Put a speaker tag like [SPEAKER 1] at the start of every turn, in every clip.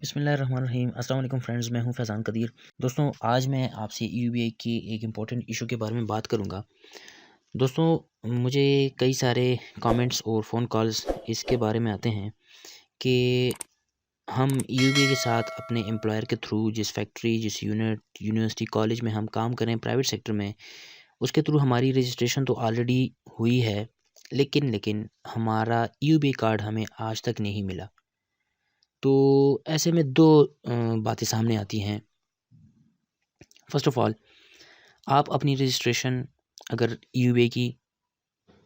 [SPEAKER 1] बिस्मिल्लाहिर्रहमानिर्रहीम। अस्सलाम वालेकुम फ्रेंड्स, मैं हूं फैज़ान कदीर। दोस्तों, आज मैं आपसे यूबीआई की एक इम्पॉर्टेंट इशू के बारे में बात करूंगा। दोस्तों, मुझे कई सारे कमेंट्स और फ़ोन कॉल्स इसके बारे में आते हैं कि हम यूबीआई के साथ अपने एम्प्लॉयर के थ्रू जिस फैक्ट्री, जिस यूनिवर्सिटी, कॉलेज में हम काम करें प्राइवेट सेक्टर में, उसके थ्रू हमारी रजिस्ट्रेशन तो ऑलरेडी हुई है, लेकिन हमारा यूबीआई कार्ड हमें आज तक नहीं मिला। तो ऐसे में दो बातें सामने आती हैं। फ़र्स्ट ऑफ़ ऑल, आप अपनी रजिस्ट्रेशन अगर यूबीआई की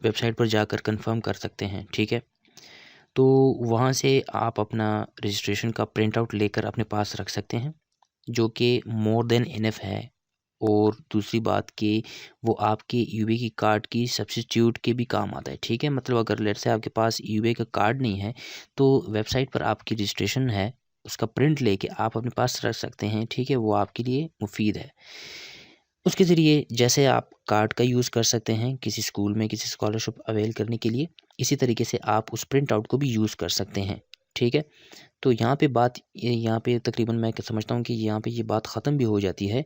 [SPEAKER 1] वेबसाइट पर जाकर कंफर्म कर सकते हैं, ठीक है? तो वहाँ से आप अपना रजिस्ट्रेशन का प्रिंट आउट लेकर अपने पास रख सकते हैं, जो कि मोर देन इनफ है। और दूसरी बात कि वो आपके यूबीआई की कार्ड की सब्स्टिट्यूट के भी काम आता है, ठीक है? मतलब अगर लेट्स से आपके पास यूबीआई का कार्ड नहीं है, तो वेबसाइट पर आपकी रजिस्ट्रेशन है, उसका प्रिंट लेके आप अपने पास रख सकते हैं, ठीक है? वो आपके लिए मुफ़ीद है। उसके ज़रिए जैसे आप कार्ड का यूज़ कर सकते हैं किसी स्कूल में किसी स्कॉलरशिप अवेल करने के लिए, इसी तरीके से आप उस प्रिंट आउट को भी यूज़ कर सकते हैं, ठीक है? तो यहाँ पे तकरीबन मैं समझता हूँ कि यहाँ पे ये बात ख़त्म भी हो जाती है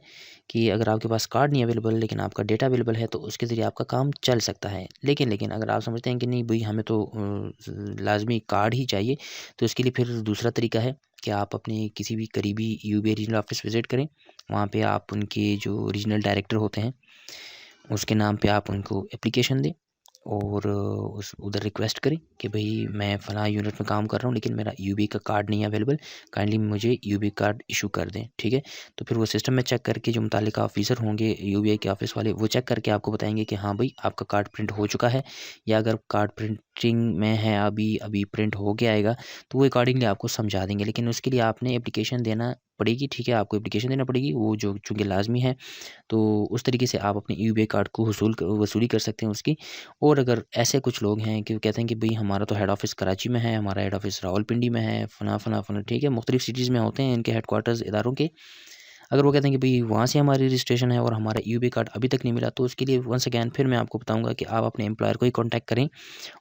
[SPEAKER 1] कि अगर आपके पास कार्ड नहीं अवेलेबल लेकिन आपका डेटा अवेलेबल है, तो उसके ज़रिए आपका काम चल सकता है। लेकिन अगर आप समझते हैं कि नहीं भई, हमें तो लाज़मी कार्ड ही चाहिए, तो इसके लिए फिर दूसरा तरीका है कि आप अपने किसी भी करीबी यूबीआई रीजनल ऑफ़िस विज़िट करें। वहाँ पे आप उनके जो रीजनल डायरेक्टर होते हैं, उसके नाम पे आप उनको एप्लीकेशन दें और उस उधर रिक्वेस्ट करें कि भई मैं फ़लाँ यूनिट में काम कर रहा हूँ, लेकिन मेरा यूबीआई का कार्ड नहीं है अवेलेबल, काइंडली मुझे यूबीआई कार्ड इशू कर दें, ठीक है? तो फिर वो सिस्टम में चेक करके जो मुतालिका ऑफ़िसर होंगे यूबीआई के ऑफ़िस वाले, वो चेक करके आपको बताएँगे कि हाँ भई, आपका कार्ड प्रिंट हो चुका है, या अगर कार्ड प्रिंटिंग में है, अभी प्रिंट हो के आएगा, तो वो अकॉर्डिंगली आपको समझा देंगे। लेकिन उसके लिए आपने एप्लीकेशन देना पड़ेगी, ठीक है? आपको एप्लीकेशन देना पड़ेगी, वो जो चूँकि लाज़मी है। तो उस तरीके से आप अपने यूबीआई कार्ड को वसूली कर सकते हैं उसकी। और अगर ऐसे कुछ लोग हैं कि वो कहते हैं कि भई, हमारा तो हेड ऑफ़िस कराची में है, हमारा हेड ऑफ़िस रावलपिंडी में है, फ़लाँ, ठीक है? मुख्तलिफ़ सिटीज़ में होते हैं इनके हेडक्वार्टर्स इदारों के। अगर वो कहते हैं कि भई, वहाँ से हमारी रजिस्ट्रेशन है और हमारा यूबीआई कार्ड अभी तक नहीं मिला, तो उसके लिए वन्स अगेन फिर मैं आपको बताऊँगा कि आप अपने एम्प्लॉयर को ही कॉन्टैक्ट करें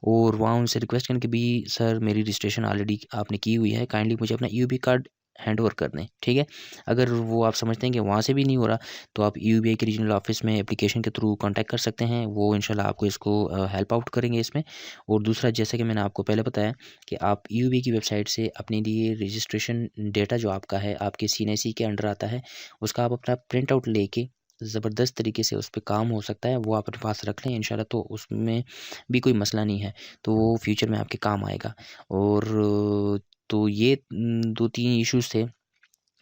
[SPEAKER 1] और वहाँ उनसे रिक्वेस्ट करें कि भई सर, मेरी रजिस्ट्रेशन ऑलरेडी आपने की हुई है, काइंडली मुझे अपना यूबीआई कार्ड हैंड ओवर कर दें, ठीक है? अगर वो आप समझते हैं कि वहाँ से भी नहीं हो रहा, तो आप यूबीआई के रीजनल ऑफ़िस में एप्लीकेशन के थ्रू कॉन्टैक्ट कर सकते हैं। वो इंशाल्लाह आपको इसको हेल्प आउट करेंगे इसमें। और दूसरा, जैसे कि मैंने आपको पहले बताया कि आप यूबीआई की वेबसाइट से अपने लिए रजिस्ट्रेशन डेटा जो आपका है, आपके सीएनआईसी के अंडर आता है, उसका आप अपना प्रिंट आउट लेके ज़बरदस्त तरीके से उस पे काम हो सकता है, वो आप अपने पास रख लें इंशाल्लाह, तो उसमें भी कोई मसला नहीं है। तो वो फ्यूचर में आपके काम आएगा। और तो ये 2-3 इश्यूज़ थे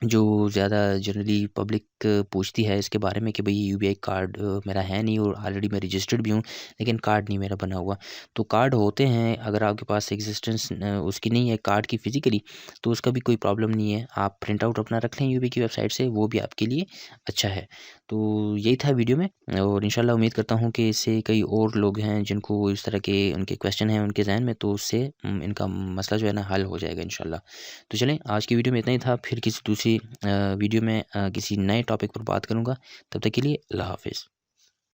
[SPEAKER 1] जो ज़्यादा जनरली पब्लिक पूछती है इसके बारे में कि भई, यूबीआई कार्ड मेरा है नहीं और ऑलरेडी मैं रजिस्टर्ड भी हूँ, लेकिन कार्ड नहीं मेरा बना हुआ। तो कार्ड होते हैं, अगर आपके पास एग्जिस्टेंस उसकी नहीं है कार्ड की फ़िज़िकली, तो उसका भी कोई प्रॉब्लम नहीं है। आप प्रिंट आउट अपना रख लें यूबीआई की वेबसाइट से, वो भी आपके लिए अच्छा है। तो यही था वीडियो में, और इंशाल्लाह उम्मीद करता हूँ कि इससे कई और लोग हैं जिनको इस तरह के उनके क्वेश्चन हैं उनके ज़हन में, तो उससे इनका मसला जो है ना हल हो जाएगा इंशाल्लाह। तो चलें, आज की वीडियो में इतना ही था। फिर किसी दूसरी वीडियो में किसी नए टॉपिक पर बात करूँगा। तब तक के लिए अल्लाह हाफ़िज़।